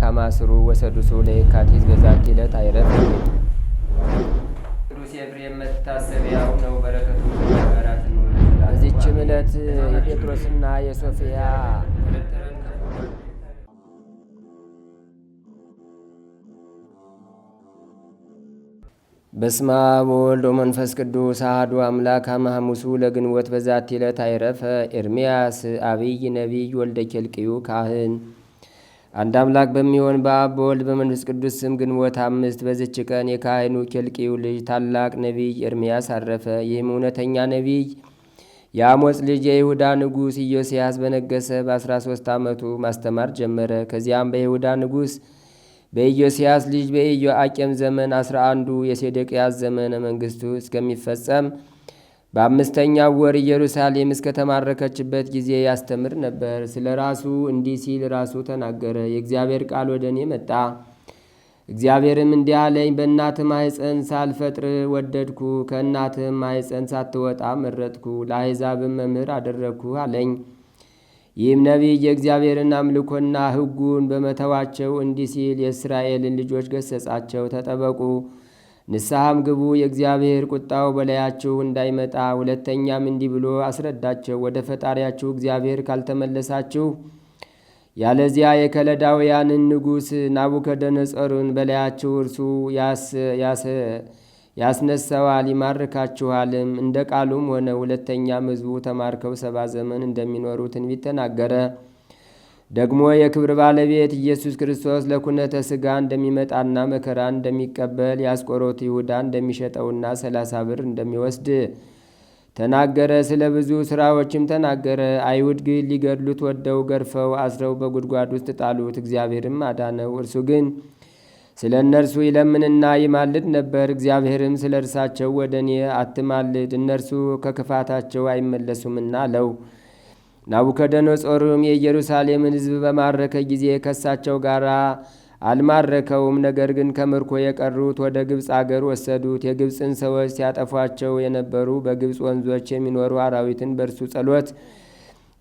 ካማስሩ ወሰዱሱ ለየካቲት በዛቲ ዕለት አይረፍ። ቅዱስ ኤፍሬም መታሰቢያው ነው። በረከቱ ጋራት ነው። በዚችም ዕለት የጴጥሮስና የሶፊያ በስመ አብ ወወልድ ወመንፈስ ቅዱስ አሐዱ አምላክ አመ ሐሙሱ ለግንቦት በዛቲ ዕለት አይረፈ ኤርምያስ አብይ ነቢይ ወልደ ኬልቅዩ ካህን። አንድ አምላክ በሚሆን በአብ በወልድ በመንፈስ ቅዱስ ስም ግንቦት 5 በዚች ቀን የካህኑ ኬልቅዩ ልጅ ታላቅ ነቢይ ኤርምያስ አረፈ። ይህም እውነተኛ ነቢይ የአሞጽ ልጅ የይሁዳ ንጉሥ ኢዮስያስ በነገሰ በ13 ዓመቱ ማስተማር ጀመረ። ከዚያም በይሁዳ ንጉሥ በኢዮስያስ ልጅ በኢዮአቄም ዘመን 11ዱ የሴዴቅያስ ዘመነ መንግስቱ እስከሚፈጸም በአምስተኛው ወር ኢየሩሳሌም እስከተማረከችበት ጊዜ ያስተምር ነበር። ስለ ራሱ እንዲህ ሲል ራሱ ተናገረ። የእግዚአብሔር ቃል ወደ እኔ መጣ። እግዚአብሔርም እንዲህ አለኝ፣ በእናትህ ማኅፀን ሳልፈጥር ወደድኩ፣ ከእናትህም ማኅፀን ሳትወጣ መረጥኩ፣ ለአሕዛብም መምህር አደረግኩ አለኝ። ይህም ነቢይ የእግዚአብሔርን አምልኮና ሕጉን በመተዋቸው እንዲህ ሲል የእስራኤልን ልጆች ገሰጻቸው። ተጠበቁ፣ ንስሐም ግቡ፣ የእግዚአብሔር ቁጣው በላያችሁ እንዳይመጣ። ሁለተኛም እንዲህ ብሎ አስረዳቸው። ወደ ፈጣሪያችሁ እግዚአብሔር ካልተመለሳችሁ ያለዚያ የከለዳውያንን ንጉሥ ናቡከደነጾርን በላያችሁ እርሱ ያስነሳዋል፣ ይማርካችኋልም። እንደ ቃሉም ሆነ። ሁለተኛም ሕዝቡ ተማርከው 70 ዘመን እንደሚኖሩ ትንቢት ተናገረ። ደግሞ የክብር ባለቤት ኢየሱስ ክርስቶስ ለኩነተ ሥጋ እንደሚመጣና መከራን እንደሚቀበል የአስቆሮቱ ይሁዳ እንደሚሸጠውና 30 ብር እንደሚወስድ ተናገረ። ስለ ብዙ ሥራዎችም ተናገረ። አይሁድ ግን ሊገድሉት ወደው ገርፈው አስረው በጉድጓድ ውስጥ ጣሉት። እግዚአብሔርም አዳነው። እርሱ ግን ስለ እነርሱ ይለምንና ይማልድ ነበር። እግዚአብሔርም ስለ እርሳቸው ወደ እኔ አትማልድ፣ እነርሱ ከክፋታቸው አይመለሱምና አለው። ናቡከደነጾርም የኢየሩሳሌምን ሕዝብ በማረከ ጊዜ ከእሳቸው ጋር አልማረከውም። ነገር ግን ከምርኮ የቀሩት ወደ ግብፅ አገር ወሰዱት። የግብፅን ሰዎች ሲያጠፏቸው የነበሩ በግብፅ ወንዞች የሚኖሩ አራዊትን በእርሱ ጸሎት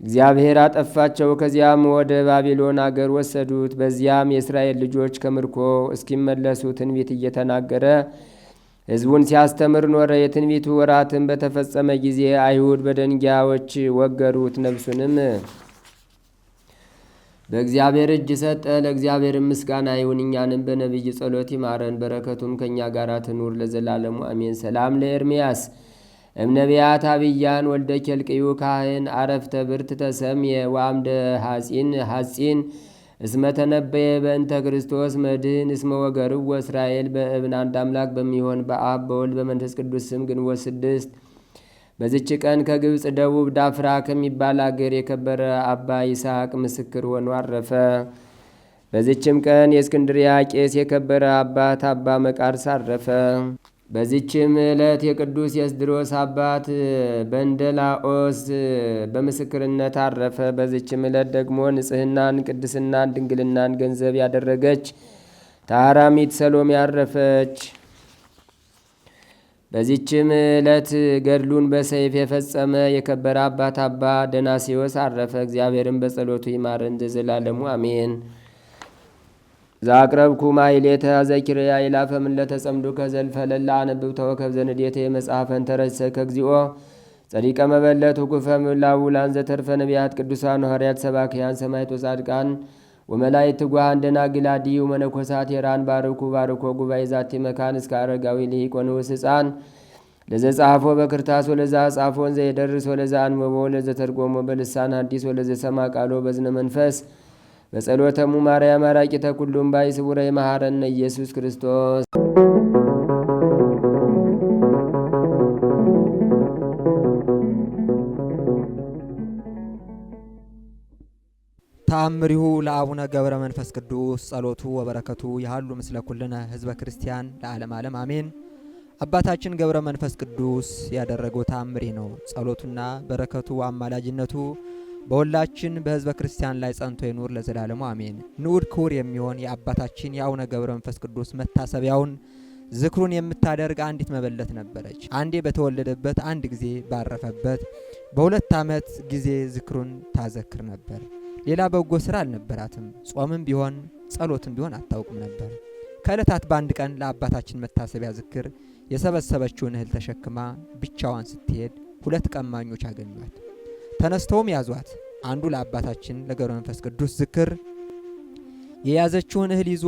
እግዚአብሔር አጠፋቸው። ከዚያም ወደ ባቢሎን አገር ወሰዱት። በዚያም የእስራኤል ልጆች ከምርኮ እስኪመለሱ ትንቢት እየተናገረ ሕዝቡን ሲያስተምር ኖረ። የትንቢቱ ወራትን በተፈጸመ ጊዜ አይሁድ በደንጊያዎች ወገሩት። ነፍሱንም በእግዚአብሔር እጅ ሰጠ። ለእግዚአብሔር ምስጋና ይሁን፣ እኛንም በነቢይ ጸሎት ይማረን፣ በረከቱም ከእኛ ጋር ትኑር ለዘላለሙ አሜን። ሰላም ለኤርምያስ እምነቢያት አብያን ወልደ ኬልቅዩ ካህን አረፍተ ብርት ተሰምየ ወአምደ ሐጺን እስመ ተነበየ በእንተ ክርስቶስ መድህን እስመ ወገርው እስራኤል በእብን። አንድ አምላክ በሚሆን በአብ በወልድ በመንፈስ ቅዱስ ስም ግንቦት 6 በዚች ቀን ከግብፅ ደቡብ ዳፍራ ከሚባል አገር የከበረ አባ ይስሐቅ ምስክር ሆኖ አረፈ። በዚችም ቀን የእስክንድርያ ቄስ የከበረ አባት አባ መቃርስ አረፈ። በዚችም ዕለት የቅዱስ የስድሮስ አባት በንደላኦስ በምስክርነት አረፈ። በዚችም ዕለት ደግሞ ንጽሕናን፣ ቅድስናን፣ ድንግልናን ገንዘብ ያደረገች ታራሚት ሰሎሜ ያረፈች። በዚችም ዕለት ገድሉን በሰይፍ የፈጸመ የከበረ አባት አባ ደናሲዮስ አረፈ። እግዚአብሔርን በጸሎቱ ይማረን ዘላለሙ አሜን። ዛቅረብኩ ማይሌተ ዘኪርያ ይላፈምን ለተጸምዱ ከዘልፈለላ አነብብ ተወከብ ዘንዴተ የመጽሐፈን ተረሰ ከግዚኦ ጸዲቀ መበለት ውኩፈ ምላውላን ዘተርፈ ነቢያት ቅዱሳን ሐዋርያት ሰባክያን ሰማዕት ወጻድቃን ወመላእክት ትጓሃን ደናግል አድኅዩ መነኮሳት ሄራን ባርኩ ባርኮ ጉባኤ ዛቲ መካን እስከ አረጋዊ ልሂቅ ወንዑስ ሕፃን ለዘጻፎ በክርታስ ወለዛ ጻፎን ዘይደርስ ወለዛ አንበቦ ለዘተርጎሞ በልሳን ሐዲስ ወለዘሰማ ቃሎ በዝነ መንፈስ በጸሎተሙ ማርያም አራቂተ ኩሉም ባይ ስቡረ የመሐረነ ኢየሱስ ክርስቶስ። ተአምሪሁ ለአቡነ ገብረ መንፈስ ቅዱስ ጸሎቱ ወበረከቱ ያህሉ ምስለ ኩልነ ህዝበ ክርስቲያን ለዓለም ዓለም አሜን። አባታችን ገብረ መንፈስ ቅዱስ ያደረገው ተአምሪ ነው። ጸሎቱና በረከቱ አማላጅነቱ በሁላችን በህዝበ ክርስቲያን ላይ ጸንቶ ይኑር ለዘላለሙ አሜን። ንዑድ ክቡር የሚሆን የአባታችን የአቡነ ገብረ መንፈስ ቅዱስ መታሰቢያውን ዝክሩን የምታደርግ አንዲት መበለት ነበረች። አንዴ በተወለደበት አንድ ጊዜ ባረፈበት በ2 ዓመት ጊዜ ዝክሩን ታዘክር ነበር። ሌላ በጎ ስራ አልነበራትም። ጾምም ቢሆን ጸሎትም ቢሆን አታውቅም ነበር። ከዕለታት በአንድ ቀን ለአባታችን መታሰቢያ ዝክር የሰበሰበችውን እህል ተሸክማ ብቻዋን ስትሄድ 2 ቀማኞች አገኟት። ተነስተውም ያዟት። አንዱ ለአባታችን ለገብረ መንፈስ ቅዱስ ዝክር የያዘችውን እህል ይዞ፣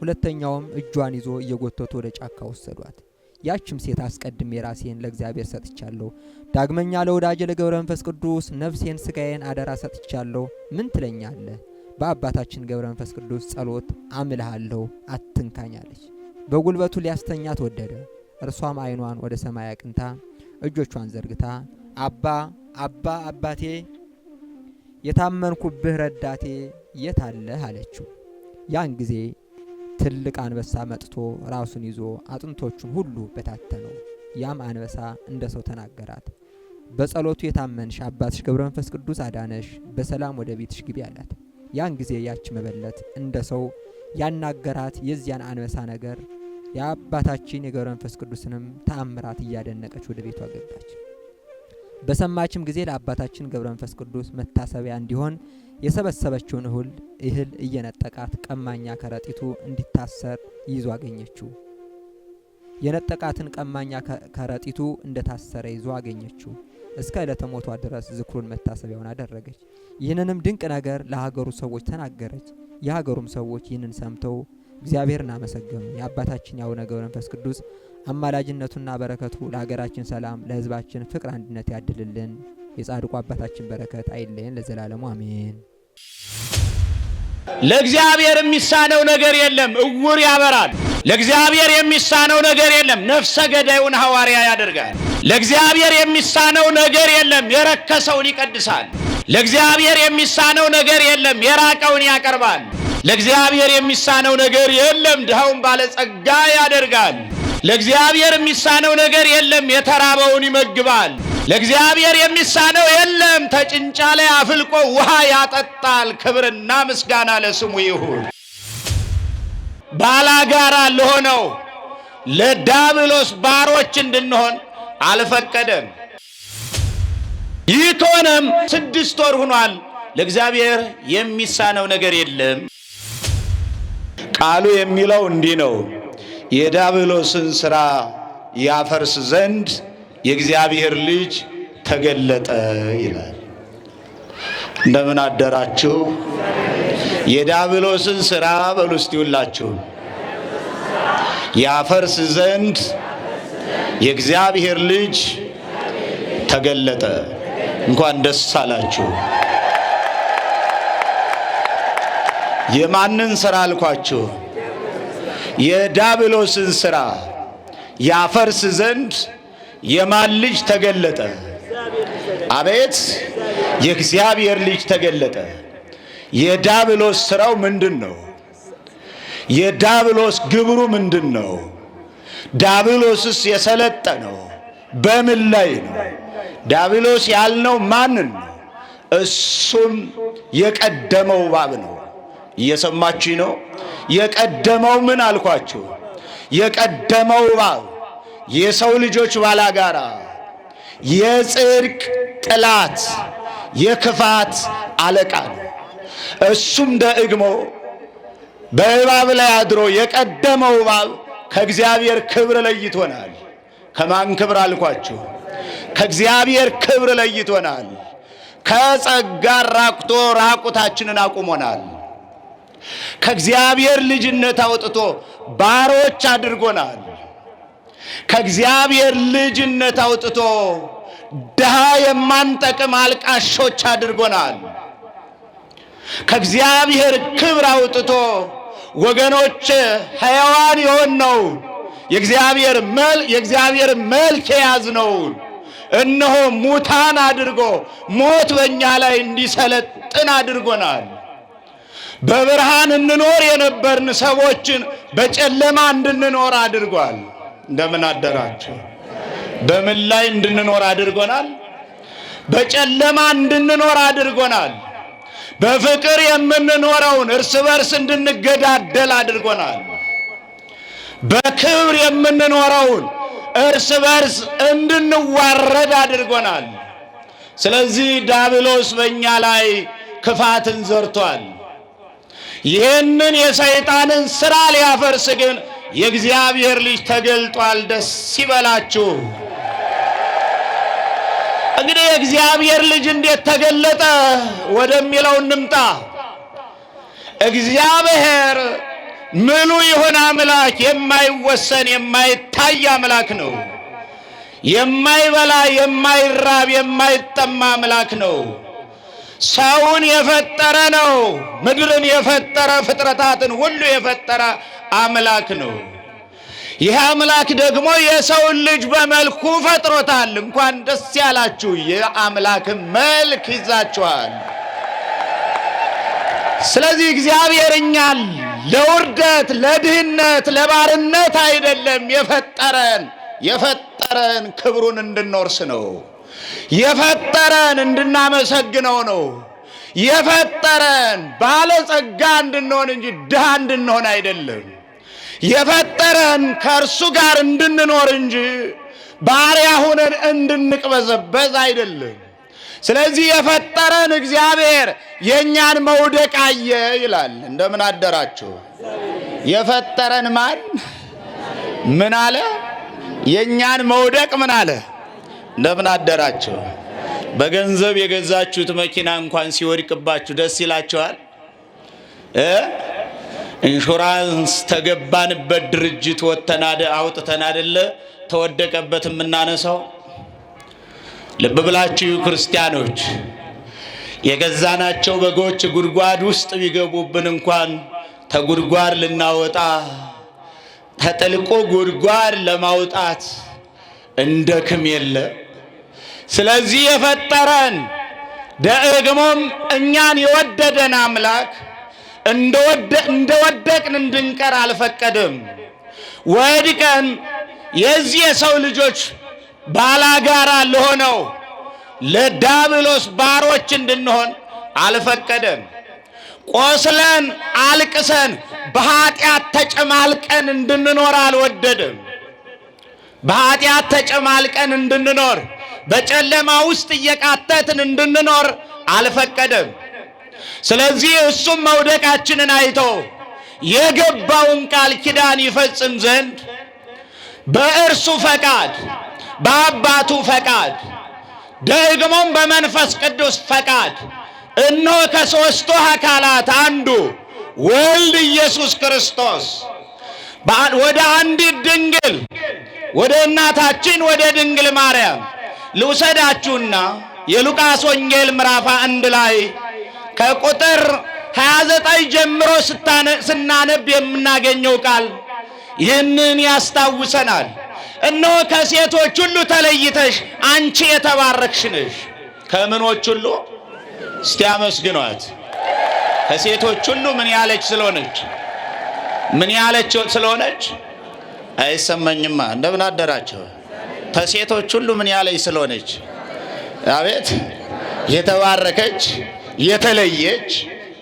ሁለተኛውም እጇን ይዞ እየጎተቱ ወደ ጫካ ወሰዷት። ያችም ሴት አስቀድሜ ራሴን ለእግዚአብሔር ሰጥቻለሁ፣ ዳግመኛ ለወዳጄ ለገብረ መንፈስ ቅዱስ ነፍሴን ስጋዬን አደራ ሰጥቻለሁ፣ ምን ትለኛለህ? በአባታችን ገብረ መንፈስ ቅዱስ ጸሎት አምልሃለሁ፣ አትንካኝ አለች። በጉልበቱ ሊያስተኛት ወደደ። እርሷም ዓይኗን ወደ ሰማይ አቅንታ እጆቿን ዘርግታ አባቴ የታመንኩብህ ረዳቴ የት አለህ አለችው። ያን ጊዜ ትልቅ አንበሳ መጥቶ ራሱን ይዞ አጥንቶቹን ሁሉ በታተነው። ያም አንበሳ እንደ ሰው ተናገራት። በጸሎቱ የታመንሽ አባትሽ ገብረ መንፈስ ቅዱስ አዳነሽ፣ በሰላም ወደ ቤትሽ ግቢ አላት። ያን ጊዜ ያች መበለት እንደ ሰው ያናገራት የዚያን አንበሳ ነገር የአባታችን የገብረ መንፈስ ቅዱስንም ተአምራት እያደነቀች ወደ ቤቷ ገባች። በሰማችም ጊዜ ለአባታችን ገብረ መንፈስ ቅዱስ መታሰቢያ እንዲሆን የሰበሰበችውን እህል እየነጠቃት ቀማኛ ከረጢቱ እንዲታሰር ይዞ አገኘችው። የነጠቃትን ቀማኛ ከረጢቱ እንደታሰረ ይዞ አገኘችው። እስከ ዕለተ ሞቷ ድረስ ዝክሩን መታሰቢያውን አደረገች። ይህንንም ድንቅ ነገር ለሀገሩ ሰዎች ተናገረች። የሀገሩም ሰዎች ይህንን ሰምተው እግዚአብሔርን አመሰገኑ። የአባታችን የአቡነ ገብረ መንፈስ ቅዱስ አማላጅነቱና በረከቱ ለሀገራችን ሰላም፣ ለሕዝባችን ፍቅር፣ አንድነት ያድልልን። የጻድቁ አባታችን በረከት አይለየን ለዘላለሙ አሜን። ለእግዚአብሔር የሚሳነው ነገር የለም። እውር ያበራል። ለእግዚአብሔር የሚሳነው ነገር የለም። ነፍሰ ገዳዩን ሐዋርያ ያደርጋል። ለእግዚአብሔር የሚሳነው ነገር የለም። የረከሰውን ይቀድሳል። ለእግዚአብሔር የሚሳነው ነገር የለም። የራቀውን ያቀርባል። ለእግዚአብሔር የሚሳነው ነገር የለም። ድሃውን ባለጸጋ ያደርጋል። ለእግዚአብሔር የሚሳነው ነገር የለም። የተራበውን ይመግባል። ለእግዚአብሔር የሚሳነው የለም። ተጭንጫ ላይ አፍልቆ ውሃ ያጠጣል። ክብርና ምስጋና ለስሙ ይሁን። ባላጋራ ለሆነው ለዲያብሎስ ባሮች እንድንሆን አልፈቀደም። ይህ ከሆነም 6 ወር ሆኗል። ለእግዚአብሔር የሚሳነው ነገር የለም። ቃሉ የሚለው እንዲህ ነው። የዲያብሎስን ሥራ ያፈርስ ዘንድ የእግዚአብሔር ልጅ ተገለጠ ይላል። እንደምን አደራችሁ? የዲያብሎስን ሥራ በሉ እስቲ ሁላችሁ። ያፈርስ ዘንድ የእግዚአብሔር ልጅ ተገለጠ። እንኳን ደስ አላችሁ። የማንን ሥራ አልኳችሁ? የዲያብሎስን ሥራ ያፈርስ ዘንድ የማን ልጅ ተገለጠ? አቤት! የእግዚአብሔር ልጅ ተገለጠ። የዲያብሎስ ሥራው ምንድን ነው? የዲያብሎስ ግብሩ ምንድን ነው? ዲያብሎስስ የሰለጠነው በምን ላይ ነው? ዲያብሎስ ያልነው ማንን ነው? እሱም የቀደመው እባብ ነው። እየሰማችሁ ነው? የቀደመው ምን አልኳችሁ? የቀደመው እባብ የሰው ልጆች ባላጋራ፣ የጽድቅ ጥላት፣ የክፋት አለቃ ነው። እሱም ደግሞ በእባብ ላይ አድሮ የቀደመው እባብ ከእግዚአብሔር ክብር ለይቶናል። ከማን ክብር አልኳችሁ? ከእግዚአብሔር ክብር ለይቶናል። ከጸጋ ራቁቶ ራቁታችንን አቁሞናል። ከእግዚአብሔር ልጅነት አውጥቶ ባሮች አድርጎናል። ከእግዚአብሔር ልጅነት አውጥቶ ድሃ የማንጠቅም አልቃሾች አድርጎናል። ከእግዚአብሔር ክብር አውጥቶ ወገኖች ሕያዋን የሆነው የእግዚአብሔር መልክ የያዝነው እነሆ ሙታን አድርጎ ሞት በእኛ ላይ እንዲሰለጥን አድርጎናል። በብርሃን እንኖር የነበርን ሰዎችን በጨለማ እንድንኖር አድርጓል። እንደምን አደራችሁ? በምን ላይ እንድንኖር አድርጎናል? በጨለማ እንድንኖር አድርጎናል። በፍቅር የምንኖረውን እርስ በርስ እንድንገዳደል አድርጎናል። በክብር የምንኖረውን እርስ በርስ እንድንዋረድ አድርጎናል። ስለዚህ ዲያብሎስ በእኛ ላይ ክፋትን ዘርቷል። ይህንን የሰይጣንን ሥራ ሊያፈርስ ግን የእግዚአብሔር ልጅ ተገልጧል። ደስ ይበላችሁ። እንግዲህ የእግዚአብሔር ልጅ እንዴት ተገለጠ ወደሚለው እንምጣ። እግዚአብሔር ምሉ የሆነ አምላክ፣ የማይወሰን የማይታይ አምላክ ነው። የማይበላ የማይራብ የማይጠማ አምላክ ነው። ሰውን የፈጠረ ነው። ምድርን የፈጠረ ፍጥረታትን ሁሉ የፈጠረ አምላክ ነው። ይህ አምላክ ደግሞ የሰውን ልጅ በመልኩ ፈጥሮታል። እንኳን ደስ ያላችሁ፣ የአምላክን መልክ ይዛችኋል። ስለዚህ እግዚአብሔር እኛን ለውርደት፣ ለድህነት፣ ለባርነት አይደለም የፈጠረን ክብሩን እንድንወርስ ነው። የፈጠረን እንድናመሰግነው ነው። የፈጠረን ባለጸጋ እንድንሆን እንጂ ድሃ እንድንሆን አይደለም። የፈጠረን ከእርሱ ጋር እንድንኖር እንጂ ባሪያ ሆነን እንድንቅበዘበዝ አይደለም። ስለዚህ የፈጠረን እግዚአብሔር የእኛን መውደቅ አየ ይላል። እንደምን አደራችሁ? የፈጠረን ማን ምን አለ? የእኛን መውደቅ ምን አለ? እንደምን አደራችሁ? በገንዘብ የገዛችሁት መኪና እንኳን ሲወድቅባችሁ ደስ ይላችኋል? ኢንሹራንስ ተገባንበት ድርጅት አውጥተን አይደለ ተወደቀበት የምናነሳው? ልብ ብላችሁ ክርስቲያኖች፣ የገዛናቸው በጎች ጉድጓድ ውስጥ ቢገቡብን እንኳን ተጉድጓድ ልናወጣ ተጠልቆ ጉድጓድ ለማውጣት እንደክም የለ። ስለዚህ የፈጠረን ደግሞም እኛን የወደደን አምላክ እንደወደቅን እንድንቀር አልፈቀደም። ወድቀን የዚህ የሰው ልጆች ባላጋራ ለሆነው ለዲያብሎስ ባሮች እንድንሆን አልፈቀደም። ቆስለን አልቅሰን በኃጢአት ተጨማልቀን እንድንኖር አልወደደም። በኃጢአት ተጨማልቀን እንድንኖር፣ በጨለማ ውስጥ እየቃተትን እንድንኖር አልፈቀደም። ስለዚህ እሱም መውደቃችንን አይቶ የገባውን ቃል ኪዳን ይፈጽም ዘንድ በእርሱ ፈቃድ፣ በአባቱ ፈቃድ፣ ደግሞም በመንፈስ ቅዱስ ፈቃድ እነሆ ከሦስቱ አካላት አንዱ ወልድ ኢየሱስ ክርስቶስ ወደ አንዲት ድንግል ወደ እናታችን ወደ ድንግል ማርያም ልውሰዳችሁና የሉቃስ ወንጌል ምዕራፍ 1 ላይ ከቁጥር 29 ጀምሮ ስናነብ የምናገኘው ቃል ይህንን ያስታውሰናል። እነሆ ከሴቶች ሁሉ ተለይተሽ አንቺ የተባረክሽ ነሽ። ከምኖች ሁሉ እስቲ አመስግኗት። ከሴቶች ሁሉ ምን ያለች ስለሆነች? ምን ያለች ስለሆነች? አይሰማኝማ። እንደምን አደራቸው? ከሴቶች ሁሉ ምን ያለች ስለሆነች? አቤት! የተባረከች የተለየች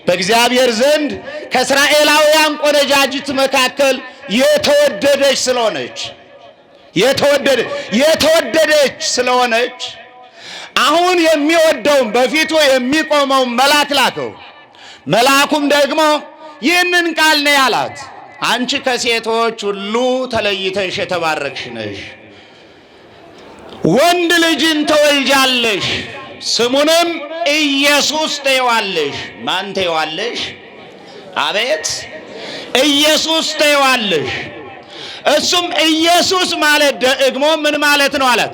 በእግዚአብሔር ዘንድ ከእስራኤላውያን ቆነጃጅት መካከል የተወደደች ስለሆነች የተወደደች ስለሆነች አሁን የሚወደውን በፊቱ የሚቆመውን መልአክ ላከው። መልአኩም ደግሞ ይህንን ቃል ነው ያላት፣ አንቺ ከሴቶች ሁሉ ተለይተሽ የተባረክሽ ነሽ፣ ወንድ ልጅን ተወልጃለሽ፣ ስሙንም ኢየሱስ ትይዋለሽ። ማን ትይዋለሽ? አቤት! ኢየሱስ ትይዋለሽ። እሱም ኢየሱስ ማለት ደግሞ ምን ማለት ነው አላት?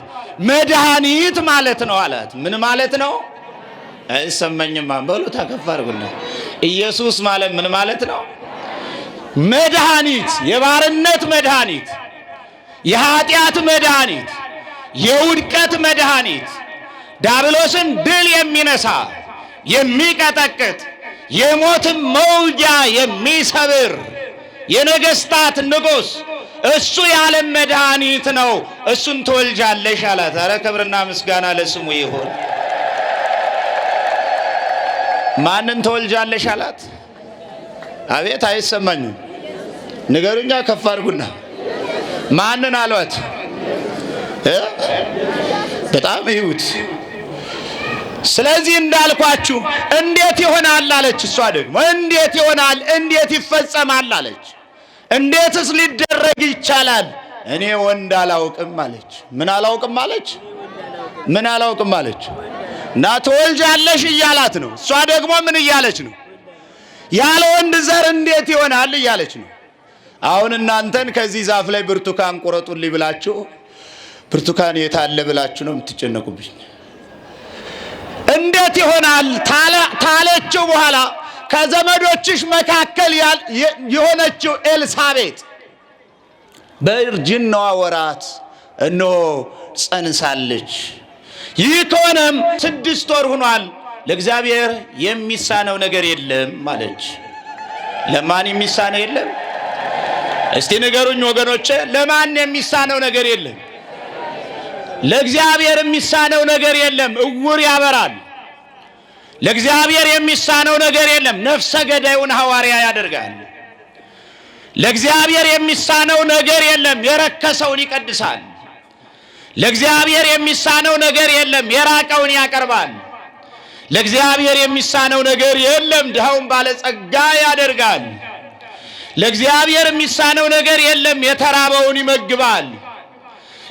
መድኃኒት ማለት ነው አላት። ምን ማለት ነው? አይሰማኝም። በሉ ተከፋርጉና ኢየሱስ ማለት ምን ማለት ነው? መድኃኒት፣ የባርነት መድኃኒት፣ የኃጢአት መድኃኒት፣ የውድቀት መድኃኒት፣ ዲያብሎስን ድል የሚነሳ የሚቀጠቅጥ የሞትን መውጊያ የሚሰብር የነገስታት ንጉሥ እሱ የዓለም መድኃኒት ነው። እሱን ትወልጃለሽ አላት። ኧረ ክብርና ምስጋና ለስሙ ይሁን። ማንን ትወልጃለሽ አላት? አቤት! አይሰማኝም። ንገሩኛ፣ ከፍ አድርጉና። ማንን አሏት? በጣም ይሁት ስለዚህ እንዳልኳችሁ እንዴት ይሆናል አለች። እሷ ደግሞ እንዴት ይሆናል፣ እንዴት ይፈጸማል አለች። እንዴትስ ሊደረግ ይቻላል? እኔ ወንድ አላውቅም አለች። ምን አላውቅም አለች? ምን አላውቅም አለች። እና ትወልጃለሽ እያላት ነው። እሷ ደግሞ ምን እያለች ነው? ያለ ወንድ ዘር እንዴት ይሆናል እያለች ነው። አሁን እናንተን ከዚህ ዛፍ ላይ ብርቱካን ቁረጡልኝ ብላችሁ ብርቱካን የት አለ ብላችሁ ነው የምትጨነቁብኝ። እንዴት ይሆናል ታለችው በኋላ ከዘመዶችሽ መካከል የሆነችው ኤልሳቤጥ በእርጅናዋ ወራት እነሆ ጸንሳለች። ይህ ከሆነም 6 ወር ሆኗል፣ ለእግዚአብሔር የሚሳነው ነገር የለም ማለች። ለማን የሚሳነው የለም? እስቲ ንገሩኝ ወገኖቼ፣ ለማን የሚሳነው ነገር የለም? ለእግዚአብሔር የሚሳነው ነገር የለም። እውር ያበራል። ለእግዚአብሔር የሚሳነው ነገር የለም። ነፍሰ ገዳዩን ሐዋርያ ያደርጋል። ለእግዚአብሔር የሚሳነው ነገር የለም። የረከሰውን ይቀድሳል። ለእግዚአብሔር የሚሳነው ነገር የለም። የራቀውን ያቀርባል። ለእግዚአብሔር የሚሳነው ነገር የለም። ድሃውን ባለጸጋ ያደርጋል። ለእግዚአብሔር የሚሳነው ነገር የለም። የተራበውን ይመግባል።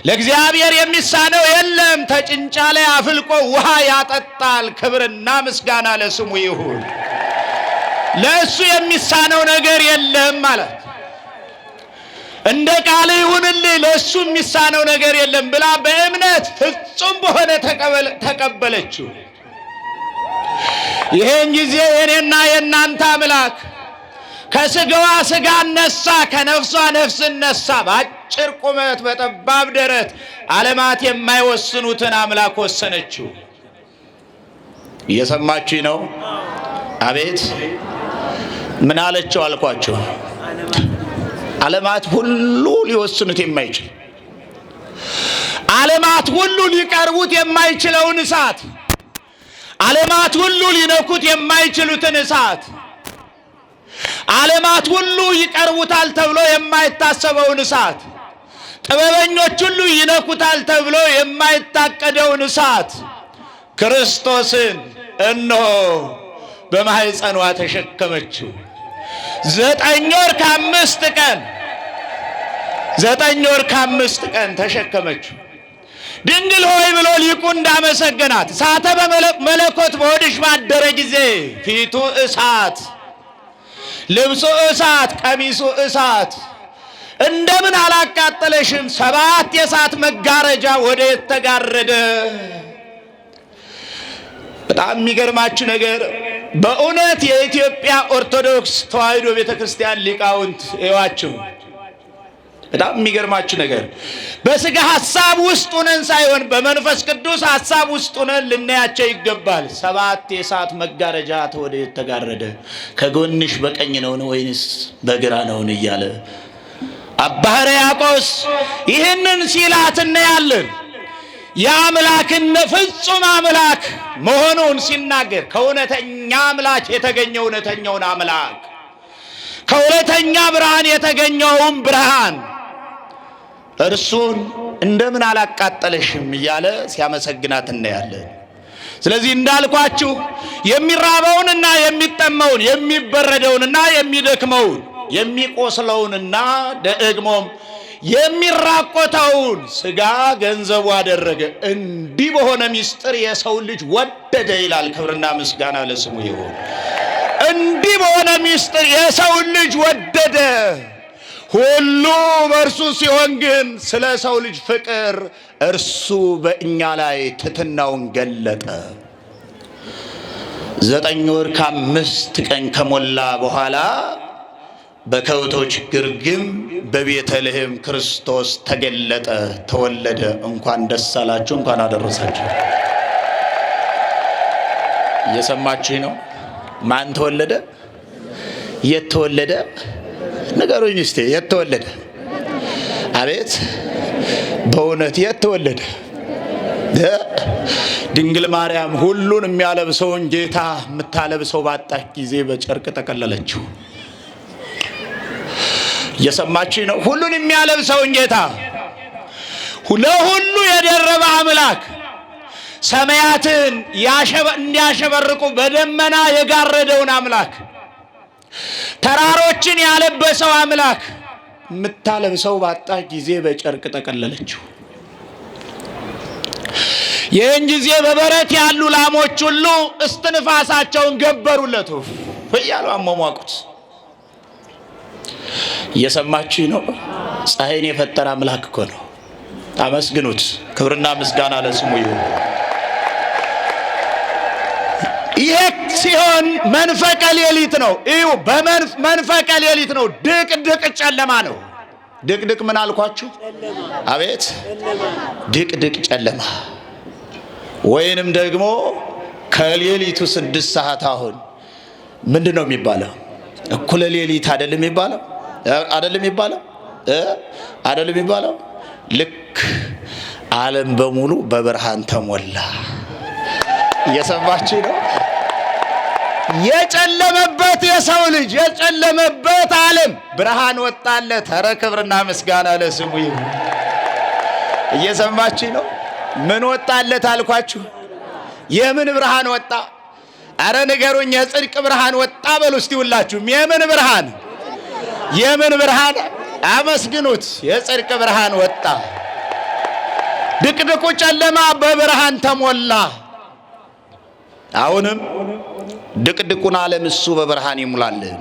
ለእግዚአብሔር የሚሳነው የለም። ተጭንጫ ላይ አፍልቆ ውሃ ያጠጣል። ክብርና ምስጋና ለስሙ ይሁን። ለእሱ የሚሳነው ነገር የለም ማለት እንደ ቃል ይሁንልህ፣ ለእሱ የሚሳነው ነገር የለም ብላ በእምነት ፍጹም በሆነ ተቀበለችው። ይሄን ጊዜ የኔና የእናንተ አምላክ ከስጋዋ ስጋ ነሳ፣ ከነፍሷ ነፍስ ነሳ። በአጭር ቁመት በጠባብ ደረት ዓለማት የማይወስኑትን አምላክ ወሰነችው። እየሰማችሁ ነው? አቤት ምን አለችው አልኳቸው? ዓለማት ሁሉ ሊወስኑት የማይችል ዓለማት ሁሉ ሊቀርቡት የማይችለውን እሳት፣ ዓለማት ሁሉ ሊነኩት የማይችሉትን እሳት፣ ዓለማት ሁሉ ይቀርቡታል ተብሎ የማይታሰበውን እሳት፣ ጥበበኞች ሁሉ ይነኩታል ተብሎ የማይታቀደውን እሳት ክርስቶስን እነሆ በማህፀኗ ተሸከመችው። 9 ወር ከ5 ቀን 9 ወር ከ5 ቀን ተሸከመችው። ድንግል ሆይ ብሎ ሊቁ እንዳመሰገናት እሳተ መለኮት በሆድሽ ባደረ ጊዜ ፊቱ እሳት፣ ልብሱ እሳት፣ ቀሚሱ እሳት እንደምን አላቃጠለሽም? 7 የእሳት መጋረጃ ወደ የተጋረደ። በጣም የሚገርማችሁ ነገር በእውነት የኢትዮጵያ ኦርቶዶክስ ተዋሕዶ ቤተክርስቲያን ሊቃውንት እዩዋቸው። በጣም የሚገርማችሁ ነገር በስጋ ሐሳብ ውስጥ ሆነን ሳይሆን በመንፈስ ቅዱስ ሐሳብ ውስጥ ሆነን ልናያቸው ይገባል። 7 የእሳት መጋረጃ ወደ የተጋረደ ከጎንሽ በቀኝ ነውን ወይንስ በግራ ነውን እያለ አባ ሕርያቆስ ይህንን ሲላት እናያለን። የአምላክን ፍጹም አምላክ መሆኑን ሲናገር ከእውነተኛ አምላክ የተገኘ እውነተኛውን አምላክ፣ ከእውነተኛ ብርሃን የተገኘውን ብርሃን እርሱን እንደምን አላቃጠለሽም እያለ ሲያመሰግናት እናያለን። ስለዚህ እንዳልኳችሁ የሚራበውንና የሚጠማውን፣ የሚበረደውንና የሚደክመውን፣ የሚቆስለውንና ደግሞም የሚራቆተውን ስጋ ገንዘቡ አደረገ። እንዲህ በሆነ ምስጢር የሰው ልጅ ወደደ ይላል። ክብርና ምስጋና ለስሙ ይሁን። እንዲህ በሆነ ምስጢር የሰው ልጅ ወደደ። ሁሉ በእርሱ ሲሆን ግን ስለ ሰው ልጅ ፍቅር እርሱ በእኛ ላይ ትሕትናውን ገለጠ። 9 ወር ከ5 ቀን ከሞላ በኋላ በከብቶች ግርግም በቤተልሔም ክርስቶስ ተገለጠ፣ ተወለደ። እንኳን ደስ አላችሁ፣ እንኳን አደረሳችሁ። እየሰማችሁ ነው? ማን ተወለደ? የት ተወለደ? ንገሩኝ እስቲ። የት ተወለደ? አቤት በእውነት የት ተወለደ? ድንግል ማርያም ሁሉን የሚያለብሰውን ጌታ የምታለብሰው ባጣች ጊዜ በጨርቅ ጠቀለለችው። እየሰማችሁ ነው? ሁሉን የሚያለብሰውን ጌታ፣ ለሁሉ የደረበ አምላክ፣ ሰማያትን እንዲያሸበርቁ በደመና የጋረደውን አምላክ፣ ተራሮችን ያለበሰው አምላክ የምታለብሰው ባጣች ጊዜ በጨርቅ ጠቀለለችው። ይህን ጊዜ በበረት ያሉ ላሞች ሁሉ እስትንፋሳቸውን ገበሩለት እያሉ አሟሟቁት። እየሰማችሁ ነው? ፀሐይን የፈጠረ አምላክ እኮ ነው። አመስግኑት። ክብርና ምስጋና ለስሙ ይሁን። ይሄ ሲሆን መንፈቀ ሌሊት ነው። እዩ፣ በመንፈቀ ሌሊት ነው። ድቅድቅ ጨለማ ነው። ድቅድቅ ምን አልኳችሁ? አቤት ድቅድቅ ጨለማ። ወይንም ደግሞ ከሌሊቱ 6 ሰዓት አሁን ምንድን ነው የሚባለው? እኩለ ሌሊት አይደለም የሚባለው? አይደለም የሚባለው? ልክ ዓለም በሙሉ በብርሃን ተሞላ። እየሰማችሁ ነው? የጨለመበት የሰው ልጅ የጨለመበት ዓለም ብርሃን ወጣለት። ኧረ ክብርና ምስጋና ለስሙ ይሁን። እየሰማችሁ ነው? ምን ወጣለት አልኳችሁ? የምን ብርሃን ወጣ? ኧረ ንገሩኝ። የጽድቅ ብርሃን ወጣ በሉ እስቲ ሁላችሁም። የምን ብርሃን? የምን ብርሃን? አመስግኑት። የጽድቅ ብርሃን ወጣ። ድቅድቁ ጨለማ በብርሃን ተሞላ። አሁንም ድቅድቁን ዓለም እሱ በብርሃን ይሙላልን።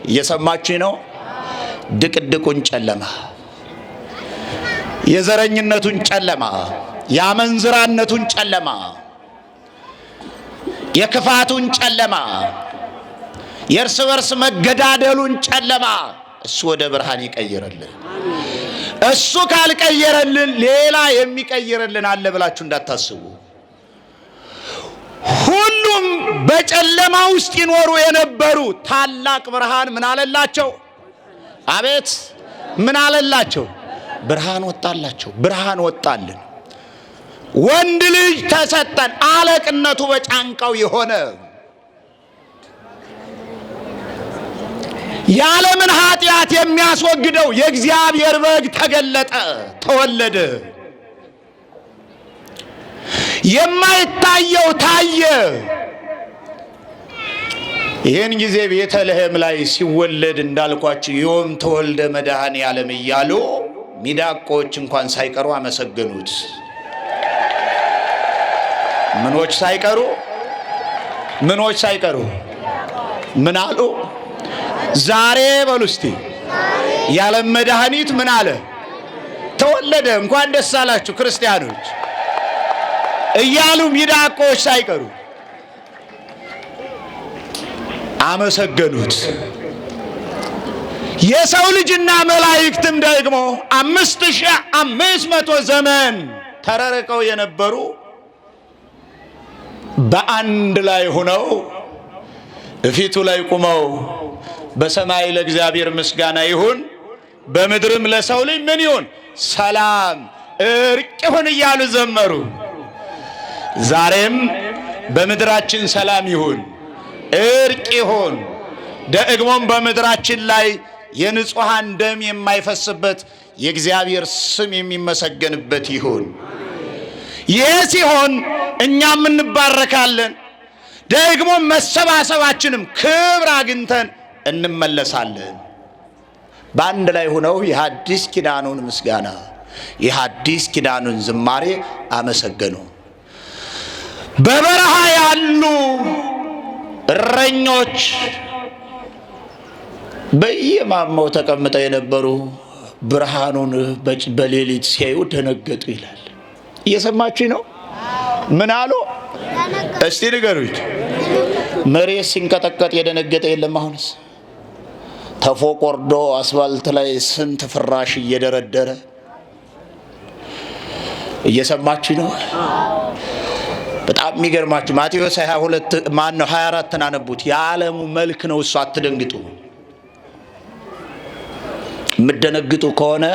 እየሰማችሁ ነው? ድቅድቁን ጨለማ፣ የዘረኝነቱን ጨለማ፣ የአመንዝራነቱን ጨለማ፣ የክፋቱን ጨለማ፣ የእርስ በርስ መገዳደሉን ጨለማ እሱ ወደ ብርሃን ይቀይርልን። እሱ ካልቀየረልን ሌላ የሚቀይርልን አለ ብላችሁ እንዳታስቡ። ሁሉም በጨለማ ውስጥ ይኖሩ የነበሩ ታላቅ ብርሃን ምን አለላቸው? አቤት ምን አለላቸው? ብርሃን ወጣላቸው። ብርሃን ወጣልን። ወንድ ልጅ ተሰጠን፣ አለቅነቱ በጫንቃው የሆነ የዓለምን ኃጢአት የሚያስወግደው የእግዚአብሔር በግ ተገለጠ፣ ተወለደ። የማይታየው ታየ። ይህን ጊዜ ቤተልሔም ላይ ሲወለድ እንዳልኳችሁ ዮም ተወልደ መድኃኔ ዓለም እያሉ ሚዳቆች እንኳን ሳይቀሩ አመሰገኑት። ምኖች ሳይቀሩ ምን አሉ? ዛሬ በሉ እስቲ የዓለም መድኃኒት ምን አለ? ተወለደ። እንኳን ደስ አላችሁ ክርስቲያኖች እያሉ ሚዳቆች ሳይቀሩ አመሰገኑት። የሰው ልጅና መላእክትም ደግሞ 5500 ዘመን ተራርቀው የነበሩ በአንድ ላይ ሆነው እፊቱ ላይ ቆመው በሰማይ ለእግዚአብሔር ምስጋና ይሁን፣ በምድርም ለሰው ልጅ ምን ይሁን? ሰላም እርቅ ይሁን እያሉ ዘመሩ። ዛሬም በምድራችን ሰላም ይሁን፣ እርቅ ይሁን፣ ደግሞም በምድራችን ላይ የንጹሃን ደም የማይፈስበት የእግዚአብሔር ስም የሚመሰገንበት ይሁን። ይህ ሲሆን እኛም እንባረካለን፣ ደግሞ መሰባሰባችንም ክብር አግኝተን እንመለሳለን። በአንድ ላይ ሆነው የሐዲስ ኪዳኑን ምስጋና የሐዲስ ኪዳኑን ዝማሬ አመሰገኑ። በበረሃ ያሉ እረኞች በየማማው ተቀምጠው የነበሩ ብርሃኑን በሌሊት ሲያዩ ደነገጡ ይላል። እየሰማችሁ ነው? ምን አሉ? እስቲ ንገሩኝ። መሬት ሲንቀጠቀጥ የደነገጠ የለም? አሁንስ ተፎቅ ወርዶ አስፋልት ላይ ስንት ፍራሽ እየደረደረ እየሰማችሁ ነው? በጣም የሚገርማችሁ ማቴዎስ 24 አነቡት። የዓለሙ መልክ ነው እሱ። አትደንግጡ። የምትደነግጡ ከሆነ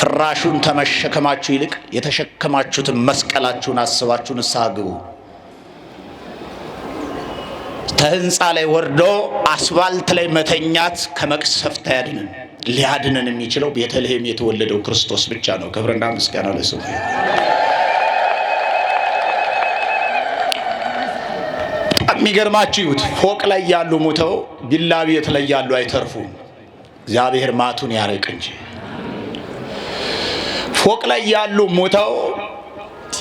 ፍራሹን ተመሸከማችሁ ይልቅ የተሸከማችሁትን መስቀላችሁን አስባችሁ ንስሐ ግቡ። ከህንፃ ላይ ወርዶ አስፋልት ላይ መተኛት ከመቅሰፍት አያድነን። ሊያድነን የሚችለው ቤተልሔም የተወለደው ክርስቶስ ብቻ ነው። ክብርና ምስጋና ለስሙ። የሚገርማችሁ ይሁት ፎቅ ላይ ያሉ ሙተው ቢላ ቤት ላይ ያሉ አይተርፉም። እግዚአብሔር ማቱን ያርቅ እንጂ ፎቅ ላይ ያሉ ሙተው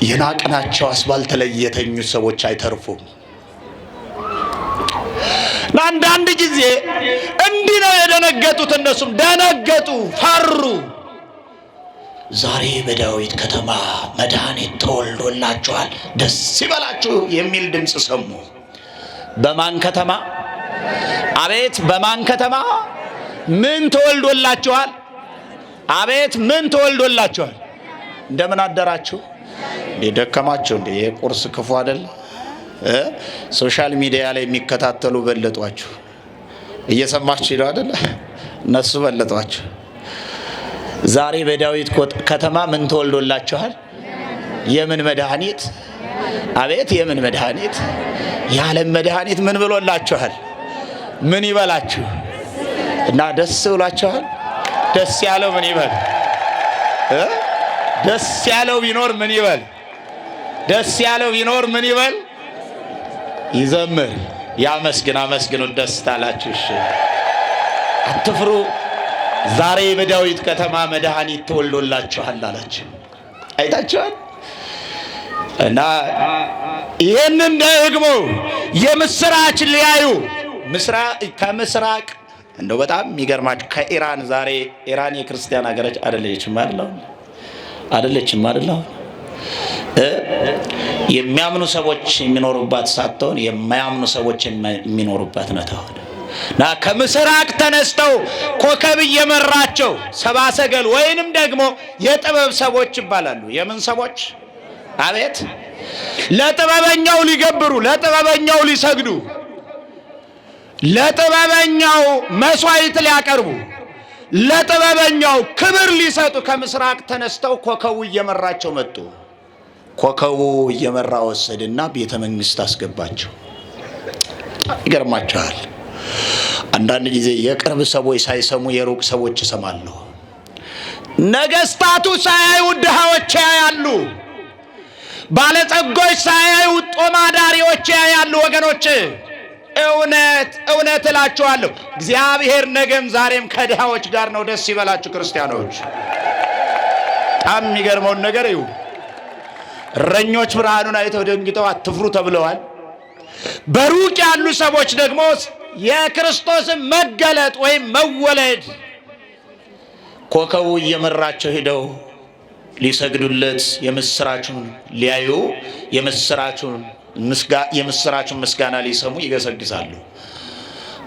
የናቅናቸው አስፋልት ላይ የተኙ ሰዎች አይተርፉም። አንዳንድ ጊዜ እንዲህ ነው የደነገጡት። እነሱም ደነገጡ፣ ፈሩ። ዛሬ በዳዊት ከተማ መድኃኒት ተወልዶላችኋል፣ ደስ ይበላችሁ የሚል ድምፅ ሰሙ። በማን ከተማ? አቤት! በማን ከተማ? ምን ተወልዶላችኋል? አቤት! ምን ተወልዶላችኋል? እንደምን አደራችሁ? ደከማችሁ እንዴ? የቁርስ ክፉ አይደል? ሶሻል ሚዲያ ላይ የሚከታተሉ በለጧችሁ። እየሰማችሁ ነው አይደል? እነሱ በለጧችሁ። ዛሬ በዳዊት ከተማ ምን ተወልዶላችኋል? የምን መድኃኒት? አቤት! የምን መድኃኒት? የዓለም መድኃኒት ምን ብሎላችኋል? ምን ይበላችሁ እና ደስ ብሏችኋል? ደስ ያለው ምን ይበል? ደስ ያለው ቢኖር ምን ይበል? ደስ ያለው ቢኖር ምን ይበል? ይዘምር፣ ያመስግን። አመስግኑ፣ ደስ ታላችሁ። እሺ አትፍሩ። ዛሬ በዳዊት ከተማ መድኃኒት ተወልዶላችኋል አላችሁ። አይታችኋል? እና ይህንን ደግሞ የምስራች ሊያዩ ከምስራቅ እንደው በጣም የሚገርማችሁ ከኢራን ዛሬ ኢራን የክርስቲያን ሀገር አይደለችም አይደል? የሚያምኑ ሰዎች የሚኖሩባት ሳትሆን የማያምኑ ሰዎች የሚኖሩባት ናት። እና ከምስራቅ ተነስተው ኮከብ እየመራቸው ሰብአ ሰገል ወይንም ደግሞ የጥበብ ሰዎች ይባላሉ። የምን ሰዎች? አቤት! ለጥበበኛው ሊገብሩ፣ ለጥበበኛው ሊሰግዱ፣ ለጥበበኛው መስዋዕት ሊያቀርቡ፣ ለጥበበኛው ክብር ሊሰጡ ከምስራቅ ተነስተው ኮከቡ እየመራቸው መጡ። ኮከቡ እየመራ ወሰድና ቤተ መንግስት አስገባቸው። ይገርማቸዋል። አንዳንድ ጊዜ የቅርብ ሰዎች ሳይሰሙ የሩቅ ሰዎች ይሰማሉ። ነገስታቱ ሳያዩ ድሃዎች ያያሉ። ባለጸጎች ሳያዩ ጦም አዳሪዎች ያያሉ። ወገኖች እውነት እላችኋለሁ እግዚአብሔር ነገም ዛሬም ከድሃዎች ጋር ነው። ደስ ይበላችሁ ክርስቲያኖች። በጣም የሚገርመውን ነገር እዩ። እረኞች ብርሃኑን አይተው ደንግጠው አትፍሩ ተብለዋል። በሩቅ ያሉ ሰዎች ደግሞ የክርስቶስን መገለጥ ወይም መወለድ ኮከቡ እየመራቸው ሄደው ሊሰግዱለት፣ የምስራቹን ሊያዩ፣ የምስራቹን ምስጋና ሊሰሙ ይገሰግሳሉ።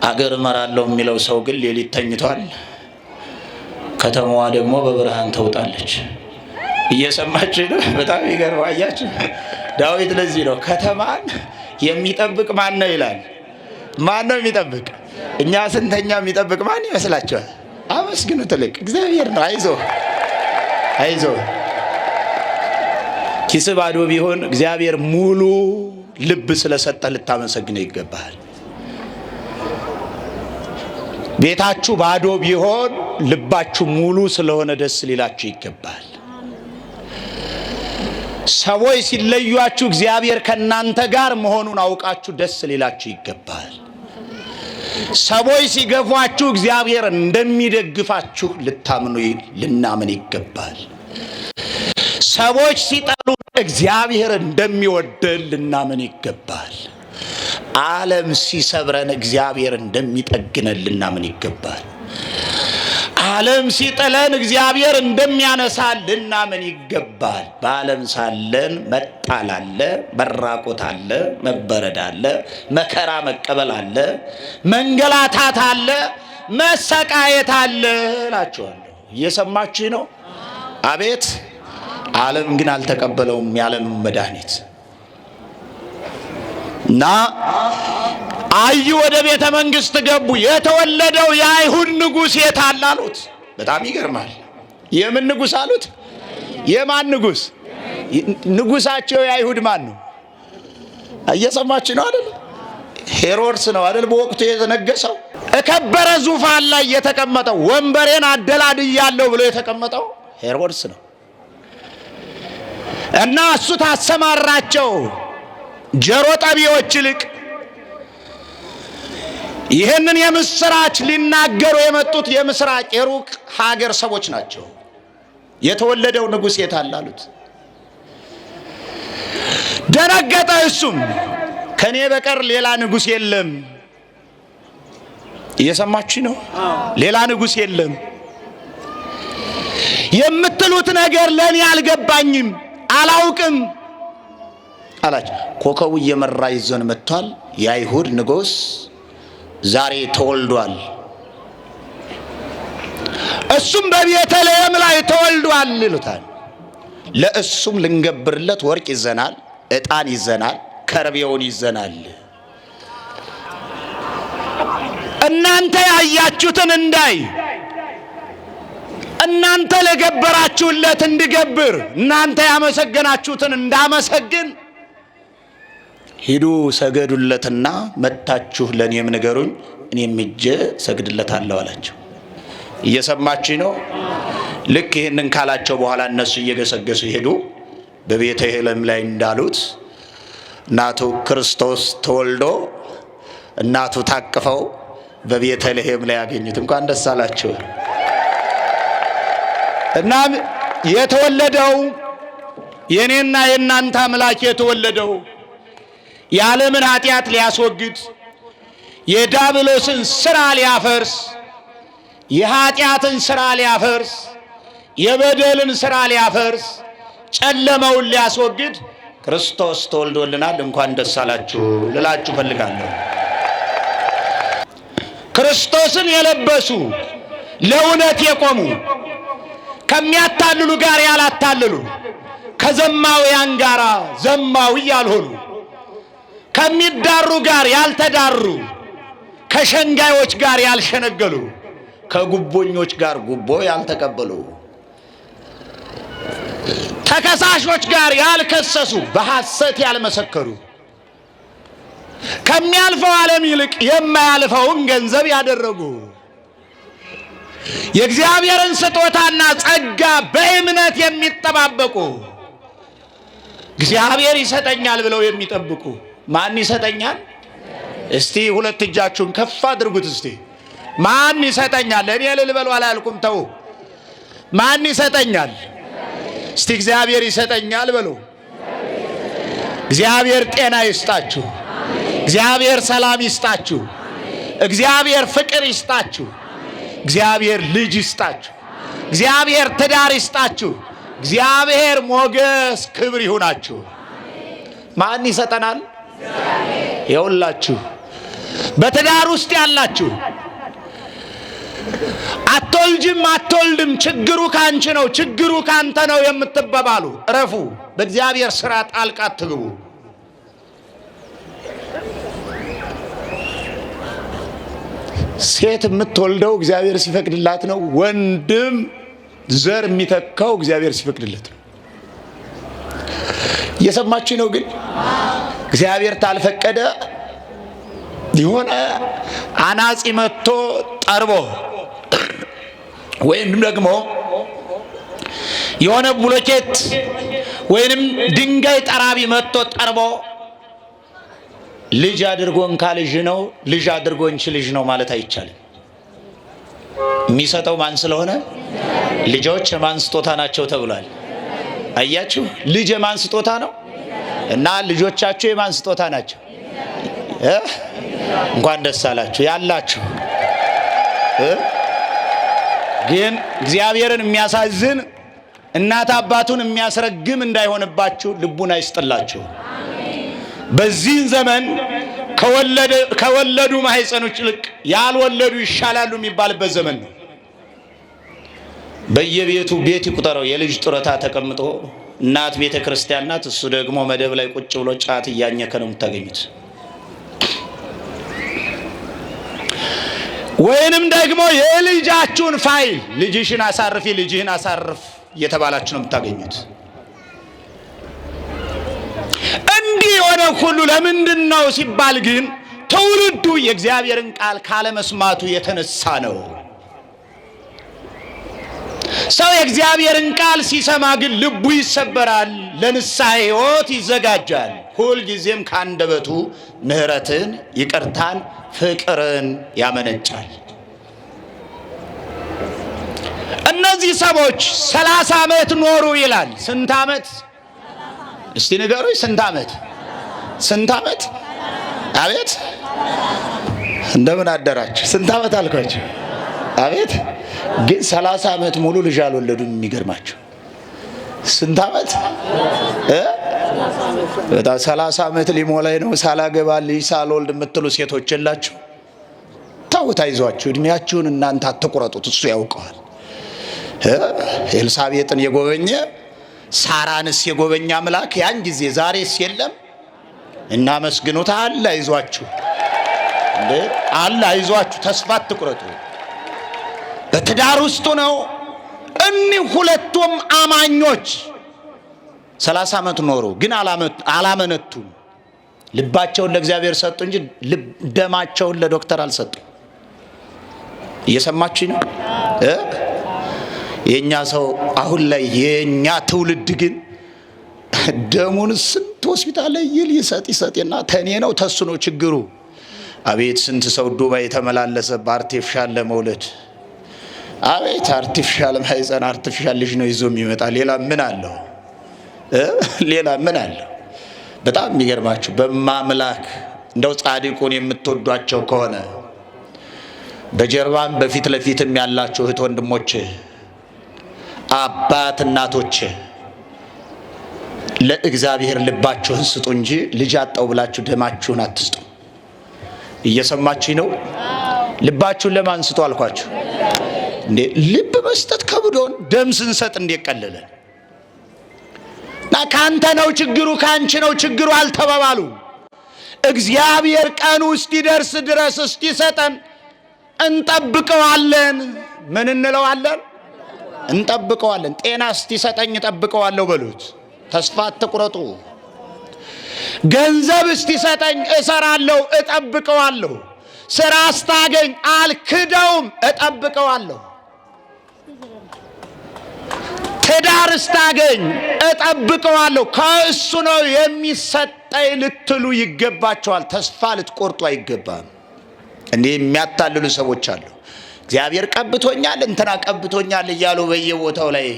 አገር እመራለሁ የሚለው ሰው ግን ሌሊት ተኝቷል። ከተማዋ ደግሞ በብርሃን ተውጣለች። እየሰማችሁ ነው? በጣም ይገርም። አያችሁ? ዳዊት ለዚህ ነው ከተማን የሚጠብቅ ማን ነው ይላል። ማን ነው የሚጠብቅ? እኛ ስንተኛ የሚጠብቅ ማን ይመስላችኋል? አመስግኑ። ትልቅ እግዚአብሔር ነው። አይዞ ኪስ ባዶ ቢሆን እግዚአብሔር ሙሉ ልብ ስለሰጠ ልታመሰግነው ይገባል። ቤታችሁ ባዶ ቢሆን ልባችሁ ሙሉ ስለሆነ ደስ ሊላችሁ ይገባል። ሰዎች ሲለዩአችሁ እግዚአብሔር ከናንተ ጋር መሆኑን አውቃችሁ ደስ ሊላችሁ ይገባል። ሰዎች ሲገፏችሁ እግዚአብሔር እንደሚደግፋችሁ ልናምን ይገባል። ሰዎች ሲጠሉ እግዚአብሔር እንደሚወደን ልናምን ይገባል። ዓለም ሲሰብረን እግዚአብሔር እንደሚጠግነን ልናምን ይገባል። ዓለም ሲጥለን እግዚአብሔር እንደሚያነሳን ልናምን ይገባል። በዓለም ሳለን መጣል አለ፣ መራቆት አለ፣ መበረድ አለ፣ መከራ መቀበል አለ፣ መንገላታት አለ፣ መሰቃየት አለ እላችኋለሁ። እየሰማችሁ ነው? አቤት! ዓለም ግን አልተቀበለውም የዓለምን መድኃኒት እና አዩ። ወደ ቤተ መንግስት ገቡ። የተወለደው የአይሁድ ንጉሥ የት አለ አሉት። በጣም ይገርማል። የምን ንጉሥ አሉት? የማን ንጉሥ? ንጉሳቸው የአይሁድ ማን ነው? እየሰማችሁ ነው አይደል? ሄሮድስ ነው አይደል? በወቅቱ የተነገሰው ከበረ ዙፋን ላይ የተቀመጠው ወንበሬን አደላድያለሁ ብሎ የተቀመጠው ሄሮድስ ነው። እና እሱ ታሰማራቸው ጆሮ ጠቢዎች ይልቅ ይህንን የምስራች ሊናገሩ የመጡት የምስራቅ የሩቅ ሀገር ሰዎች ናቸው። የተወለደው ንጉሥ የት አለ አሉት። ደነገጠ። እሱም ከኔ በቀር ሌላ ንጉሥ የለም። እየሰማችሁ ነው? ሌላ ንጉሥ የለም። የምትሉት ነገር ለኔ አልገባኝም፣ አላውቅም አላቸው። ኮከቡ እየመራ ይዞን መጥቷል። የአይሁድ ንጉሥ ዛሬ ተወልዷል። እሱም በቤተልሔም ላይ ተወልዷል ይሉታል። ለእሱም ልንገብርለት ወርቅ ይዘናል፣ ዕጣን ይዘናል፣ ከርቤውን ይዘናል። እናንተ ያያችሁትን እንዳይ፣ እናንተ ለገበራችሁለት እንድገብር፣ እናንተ ያመሰገናችሁትን እንዳመሰግን ሂዱ ሰገዱለትና መታችሁ ለኔም ንገሩኝ፣ እኔም ሄጄ ሰግድለታለሁ አላቸው። እየሰማችሁ ነው? ልክ ይህንን ካላቸው በኋላ እነሱ እየገሰገሱ ሄዱ። በቤተልሔም ላይ እንዳሉት እናቱ ክርስቶስ ተወልዶ እናቱ ታቅፈው በቤተልሔም ላይ ያገኙት። እንኳን ደስ አላችሁ። እናም የተወለደው የኔና የናንተ አምላክ የተወለደው የዓለምን ኃጢአት ሊያስወግድ፣ የዲያብሎስን ሥራ ሊያፈርስ፣ የኃጢአትን ሥራ ሊያፈርስ፣ የበደልን ሥራ ሊያፈርስ፣ ጨለማውን ሊያስወግድ ክርስቶስ ተወልዶልናል። እንኳን ደስ አላችሁ ልላችሁ ፈልጋለሁ። ክርስቶስን የለበሱ ለእውነት የቆሙ ከሚያታልሉ ጋር ያላታልሉ፣ ከዘማውያን ጋር ዘማዊ ያልሆኑ፣ ከሚዳሩ ጋር ያልተዳሩ፣ ከሸንጋዮች ጋር ያልሸነገሉ፣ ከጉቦኞች ጋር ጉቦ ያልተቀበሉ፣ ተከሳሾች ጋር ያልከሰሱ፣ በሐሰት ያልመሰከሩ፣ ከሚያልፈው ዓለም ይልቅ የማያልፈውን ገንዘብ ያደረጉ፣ የእግዚአብሔርን ስጦታና ጸጋ በእምነት የሚጠባበቁ፣ እግዚአብሔር ይሰጠኛል ብለው የሚጠብቁ። ማን ይሰጠኛል? እስቲ ሁለት እጃችሁን ከፍ አድርጉት። እስቲ ማን ይሰጠኛል? እኔ ልልበሉ አላልኩም። ተው። ማን ይሰጠኛል? እስቲ እግዚአብሔር ይሰጠኛል በሉ። እግዚአብሔር ጤና ይስጣችሁ። እግዚአብሔር ሰላም ይስጣችሁ። እግዚአብሔር ፍቅር ይስጣችሁ። እግዚአብሔር ልጅ ይስጣችሁ። እግዚአብሔር ትዳር ይስጣችሁ። እግዚአብሔር ሞገስ ክብር ይሁናችሁ። ማን ይሰጠናል? ይኸውላችሁ በትዳር ውስጥ ያላችሁ አትወልጅም አትወልድም፣ ችግሩ ካንቺ ነው፣ ችግሩ ካንተ ነው የምትባባሉ እረፉ። በእግዚአብሔር ሥራ ጣልቃ አትግቡ። ሴት የምትወልደው እግዚአብሔር ሲፈቅድላት ነው። ወንድም ዘር የሚተካው እግዚአብሔር ሲፈቅድለት ነው። እየሰማችሁ ነው? ግን እግዚአብሔር ታልፈቀደ የሆነ አናጺ መጥቶ ጠርቦ ወይም ደግሞ የሆነ ብሎኬት ወይንም ድንጋይ ጠራቢ መጥቶ ጠርቦ ልጅ አድርጎን ካልጅ ነው ልጅ አድርጎን ልጅ ነው ማለት አይቻልም። የሚሰጠው ማን ስለሆነ? ልጆች የማን ስጦታ ናቸው ተብሏል። አያችሁ፣ ልጅ የማን ስጦታ ነው? እና ልጆቻችሁ የማን ስጦታ ናቸው? እንኳን ደስ አላችሁ ያላችሁ። ግን እግዚአብሔርን የሚያሳዝን እናት አባቱን የሚያስረግም እንዳይሆንባችሁ ልቡን አይስጥላችሁ። በዚህ ዘመን ከወለዱ ማህፀኖች ይልቅ ያልወለዱ ይሻላሉ የሚባልበት ዘመን ነው። በየቤቱ ቤት ይቁጠረው የልጅ ጡረታ ተቀምጦ እናት ቤተ ክርስቲያን ናት፣ እሱ ደግሞ መደብ ላይ ቁጭ ብሎ ጫት እያኘከ ነው የምታገኙት። ወይንም ደግሞ የልጃችሁን ፋይል ልጅሽን አሳርፊ ልጅህን አሳርፍ እየተባላችሁ ነው የምታገኙት። እንዲህ የሆነ ሁሉ ለምንድን ነው ሲባል ግን ትውልዱ የእግዚአብሔርን ቃል ካለመስማቱ የተነሳ ነው። ሰው የእግዚአብሔርን ቃል ሲሰማ ግን ልቡ ይሰበራል፣ ለንስሐ ሕይወት ይዘጋጃል። ሁል ጊዜም ካንደበቱ ምህረትን፣ ይቅርታን፣ ፍቅርን ያመነጫል። እነዚህ ሰዎች 30 ዓመት ኖሩ ይላል። ስንት ዓመት? እስቲ ንገሩኝ። ስንት ዓመት? ስንት ዓመት? አቤት እንደምን አደራችሁ? ስንት ዓመት አልኳችሁ? አቤት ግን 30 ዓመት ሙሉ ልጅ አልወለዱም። የሚገርማችሁ ስንት ዓመት? በጣም 30 ዓመት ሊሞላኝ ነው ሳላገባ ልጅ ሳልወልድ የምትሉ ሴቶች የላችሁ? ታውት አይዟችሁ፣ እድሜያችሁን እናንተ አትቁረጡት፣ እሱ ያውቀዋል። ኤልሳቤጥን የጎበኘ ሳራንስ የጎበኘ አምላክ ያን ጊዜ ዛሬስ የለም? እናመስግኑት። አለ አይዟችሁ፣ አለ አይዟችሁ፣ ተስፋ አትቁረጡ። በትዳር ውስጡ ነው። እኒህ ሁለቱም አማኞች 30 ዓመት ኖሩ፣ ግን አላመነቱም። ልባቸውን ለእግዚአብሔር ሰጡ እንጂ ደማቸውን ለዶክተር አልሰጡም። እየሰማችሁ ነው? የኛ ሰው አሁን ላይ የኛ ትውልድ ግን ደሙን ስንት ሆስፒታል ላይ ይሰጥና ተኔ ነው ተሱ ነው ችግሩ። አቤት ስንት ሰው ዱባይ የተመላለሰ በአርቲፊሻል ለመውለድ። አቤት አርቲፊሻል ማይፀን አርቲፊሻል ልጅ ነው ይዞ የሚመጣ። ሌላ ምን አለው? ሌላ ምን አለው? በጣም የሚገርማችሁ በማምላክ እንደው ጻድቁን የምትወዷቸው ከሆነ በጀርባም በፊት ለፊትም ያላችሁ እህት ወንድሞች፣ አባት እናቶች ለእግዚአብሔር ልባችሁን ስጡ እንጂ ልጅ አጣው ብላችሁ ደማችሁን አትስጡ። እየሰማችሁ ነው? ልባችሁን ለማን ስጡ አልኳችሁ? እንዴ ልብ መስጠት ከብዶን ደም ስንሰጥ እንደቀለለን ና ካንተ ነው ችግሩ ካንቺ ነው ችግሩ አልተባባሉ። እግዚአብሔር ቀኑ እስኪደርስ ድረስ እስኪሰጠን እንጠብቀዋለን። ምን እንለዋለን? እንጠብቀዋለን። ጤና እስኪሰጠኝ እጠብቀዋለሁ በሉት። ተስፋ አትቁረጡ። ገንዘብ እስኪሰጠኝ እሰራለሁ እጠብቀዋለሁ። ስራ እስታገኝ አልክደውም እጠብቀዋለሁ። ትዳር እስታገኝ እጠብቀዋለሁ። ከእሱ ነው የሚሰጠኝ ልትሉ ይገባቸዋል። ተስፋ ልትቆርጡ አይገባም። እንዴ የሚያታልሉ ሰዎች አሉ። እግዚአብሔር ቀብቶኛል እንትና ቀብቶኛል እያሉ በየቦታው ላይ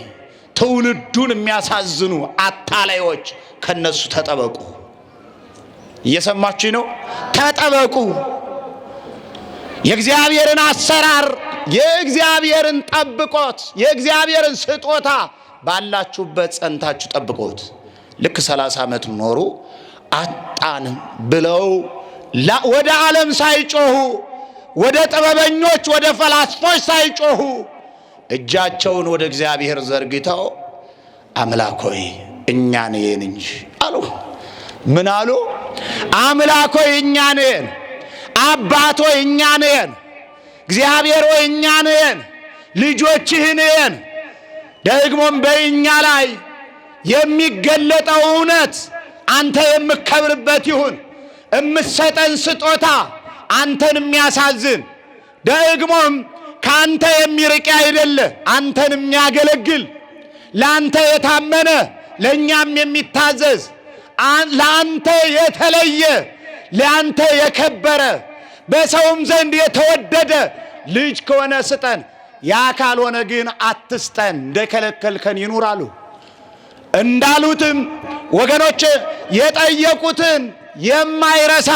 ትውልዱን የሚያሳዝኑ አታላዮች፣ ከነሱ ተጠበቁ። እየሰማችሁ ነው? ተጠበቁ። የእግዚአብሔርን አሰራር፣ የእግዚአብሔርን ጠብቆት፣ የእግዚአብሔርን ስጦታ ባላችሁበት ጸንታችሁ ጠብቆት። ልክ 30 ዓመት ኖሩ አጣን ብለው ወደ ዓለም ሳይጮሁ፣ ወደ ጥበበኞች ወደ ፈላስፎች ሳይጮሁ እጃቸውን ወደ እግዚአብሔር ዘርግተው አምላክ ሆይ እኛ ነን እንጂ አሉ። ምን አሉ? አምላክ ሆይ እኛ ነን፣ አባት ሆይ እኛ ነን፣ እግዚአብሔር ሆይ እኛ ነን፣ ልጆችህ ነን። ደግሞም በእኛ ላይ የሚገለጠው እውነት አንተ የምከብርበት ይሁን። እምሰጠን ስጦታ አንተን የሚያሳዝን ደግሞም ካንተ የሚርቅ አይደለ፣ አንተን የሚያገለግል ላንተ የታመነ ለኛም የሚታዘዝ ላንተ የተለየ ላንተ የከበረ በሰውም ዘንድ የተወደደ ልጅ ከሆነ ስጠን፣ ያ ካልሆነ ግን አትስጠን፣ እንደከለከልከን ይኑራሉ። እንዳሉትም ወገኖች የጠየቁትን የማይረሳ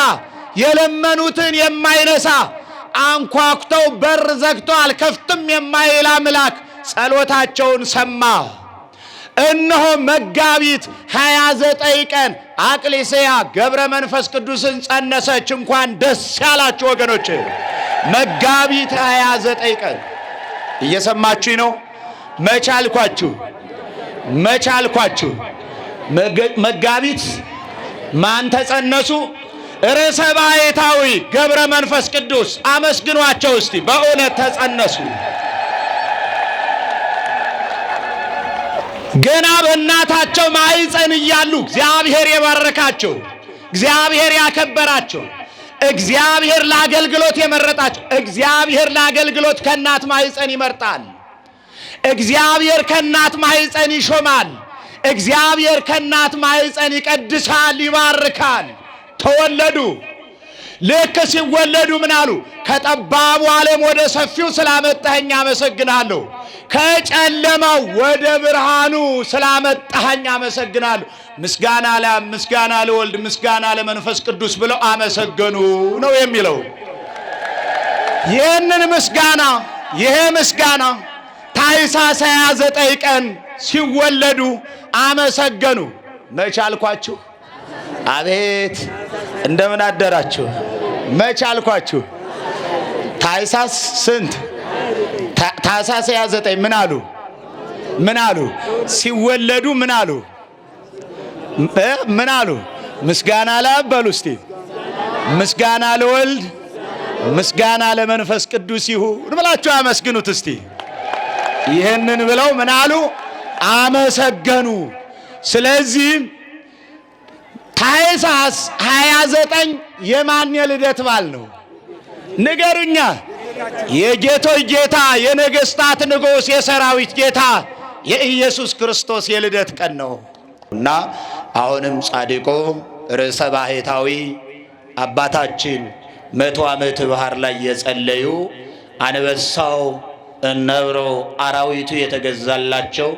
የለመኑትን የማይነሳ አንኳኩተው በር ዘግቶ አልከፍትም የማይል አምላክ ጸሎታቸውን ሰማ። እነሆ መጋቢት 29 ቀን አቅሊስያ ገብረ መንፈስ ቅዱስን ጸነሰች። እንኳን ደስ ያላችሁ ወገኖች። መጋቢት 29 ቀን እየሰማችሁ ነው? መቻልኳችሁ መጋቢት ማን ተጸነሱ? ርዕሰ ባሕታዊ ገብረ መንፈስ ቅዱስ። አመስግኗቸው እስቲ። በእውነት ተጸነሱ። ገና በእናታቸው ማኅፀን እያሉ እግዚአብሔር የባረካቸው፣ እግዚአብሔር ያከበራቸው፣ እግዚአብሔር ለአገልግሎት የመረጣቸው። እግዚአብሔር ለአገልግሎት ከእናት ማኅፀን ይመርጣል። እግዚአብሔር ከእናት ማኅፀን ይሾማል። እግዚአብሔር ከእናት ማኅፀን ይቀድሳል፣ ይባርካል። ተወለዱ። ልክ ሲወለዱ ምን አሉ? ከጠባቡ ዓለም ወደ ሰፊው ስላመጣኸኝ አመሰግናለሁ፣ ከጨለማው ወደ ብርሃኑ ስላመጣኸኝ አመሰግናለሁ። ምስጋና ለአብ፣ ምስጋና ለወልድ፣ ምስጋና ለመንፈስ ቅዱስ ብለው አመሰገኑ ነው የሚለው። ይህንን ምስጋና ይሄ ምስጋና ታኅሳስ 29 ቀን ሲወለዱ አመሰገኑ። መቼ አልኳችሁ? አቤት እንደምን አደራችሁ? መቼ አልኳችሁ? ታኅሳስ ስንት? ታኅሳስ 29 ምን አሉ? ምን አሉ? ሲወለዱ ምን አሉ? ምን አሉ? ምስጋና ለአብ በሉ እስቲ፣ ምስጋና ለወልድ፣ ምስጋና ለመንፈስ ቅዱስ ይሁን ብላችሁ አመስግኑት እስቲ። ይህንን ብለው ምን አሉ? አመሰገኑ። ስለዚህ ታኅሳስ 29 የማን የልደት በዓል ነው? ንገሩኛ። የጌቶች ጌታ የነገሥታት ንጉሥ የሰራዊት ጌታ የኢየሱስ ክርስቶስ የልደት ቀን ነው እና አሁንም ጻድቁ ርዕሰ ባሕታዊ አባታችን 100 ዓመት ባህር ላይ የጸለዩ አንበሳው ነብሮ አራዊቱ የተገዛላቸው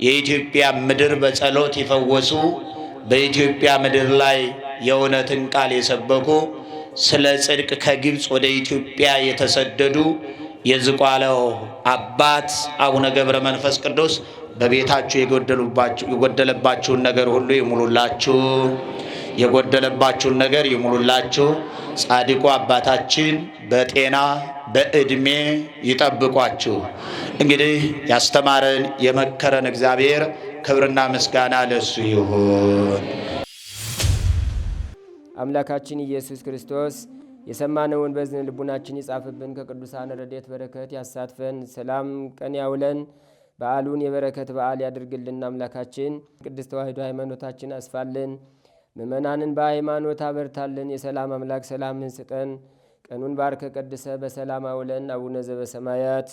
የኢትዮጵያ ምድር በጸሎት ይፈወሱ በኢትዮጵያ ምድር ላይ የእውነትን ቃል የሰበኩ ስለ ጽድቅ ከግብፅ ወደ ኢትዮጵያ የተሰደዱ የዝቋላው አባት አቡነ ገብረ መንፈስ ቅዱስ በቤታችሁ የጎደለባችሁን ነገር ሁሉ ይሙሉላችሁ፣ የጎደለባችሁን ነገር ይሙሉላችሁ። ጻድቁ አባታችን በጤና በዕድሜ ይጠብቋችሁ። እንግዲህ ያስተማረን የመከረን እግዚአብሔር ክብርና ምስጋና ለሱ ይሁን። አምላካችን ኢየሱስ ክርስቶስ የሰማነውን በዝን ልቡናችን ይጻፍብን፣ ከቅዱሳን ረድኤት በረከት ያሳትፈን፣ ሰላም ቀን ያውለን፣ በዓሉን የበረከት በዓል ያድርግልን። አምላካችን ቅድስት ተዋሕዶ ሃይማኖታችን አስፋልን፣ ምእመናንን በሃይማኖት አበርታልን። የሰላም አምላክ ሰላምን ስጠን። ቀኑን ባርከ ቀድሰ በሰላም አውለን። አቡነ ዘበሰማያት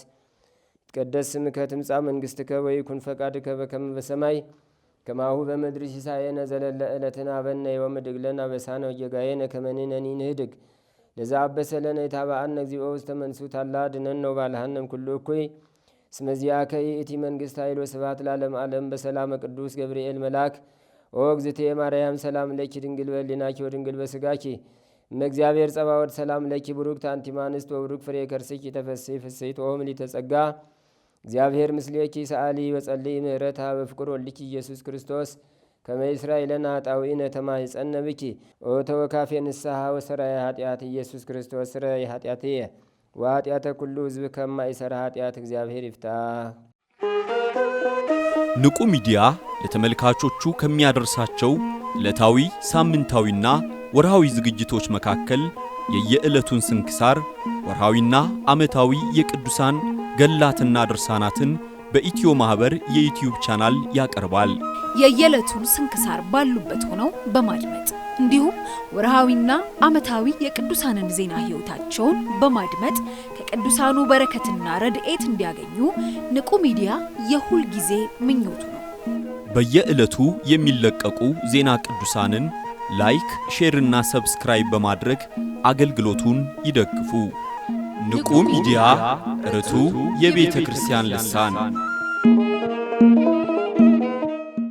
ይትቀደስ ስምከ ትምጻእ መንግሥትከ ወይኩን ፈቃድከ በከመ በሰማይ ከማሁ በምድር ሲሳየነ ዘለለ ዕለትነ ሀበነ ዮም ወኅድግ ለነ አበሳነ ወጌጋየነ ከመ ንሕነኒ ንኅድግ ለዘአበሰ ለነ ኢታብአነ እግዚኦ ውስተ መንሱት አላ አድኅነነ ወባልሐነ እምኩሉ እኩይ እስመ ዚአከ ይእቲ መንግሥት ኃይል ወስብሐት ለዓለመ ዓለም። በሰላመ ቅዱስ ገብርኤል መልአክ ኦ እግዝእትየ ማርያም ሰላም ለኪ ድንግል በሕሊናኪ ወድንግል በሥጋኪ እመእግዚአብሔር ጸባኦት ሰላም ለኪ ቡሩክት አንቲ እምአንስት ወቡሩክ ፍሬ ከርስኪ ተፈሥሒ ፍሥሕት ኦ ምልዕተ ጸጋ እግዚአብሔር ምስሌኪ ሰአሊ በጸልይ ምህረታ በፍቅር ወልኪ ኢየሱስ ክርስቶስ ከመ ይሥራይ ለነ ኃጣውኢነ ተማኅፀነ ብኪ ኦ ተወካፌ ንስሐ ወሰራይ ኃጢአት ኢየሱስ ክርስቶስ ስረይ ኃጢአትየ ወኃጢአተ ኩሉ ሕዝብ ከማይሠራ ኃጢአት እግዚአብሔር ይፍታ። ንቁ ሚዲያ ለተመልካቾቹ ከሚያደርሳቸው ዕለታዊ ሳምንታዊና ወርሃዊ ዝግጅቶች መካከል የየዕለቱን ስንክሳር ወርሃዊና ዓመታዊ የቅዱሳን ገላትና ድርሳናትን በኢትዮ ማህበር የዩቲዩብ ቻናል ያቀርባል። የየዕለቱን ስንክሳር ባሉበት ሆነው በማድመጥ እንዲሁም ወርሃዊና ዓመታዊ የቅዱሳንን ዜና ሕይወታቸውን በማድመጥ ከቅዱሳኑ በረከትና ረድኤት እንዲያገኙ ንቁ ሚዲያ የሁል ጊዜ ምኞቱ ነው። በየዕለቱ የሚለቀቁ ዜና ቅዱሳንን ላይክ፣ ሼርና ሰብስክራይብ በማድረግ አገልግሎቱን ይደግፉ። ንቁ ሚዲያ ርቱ የቤተ ክርስቲያን ልሳን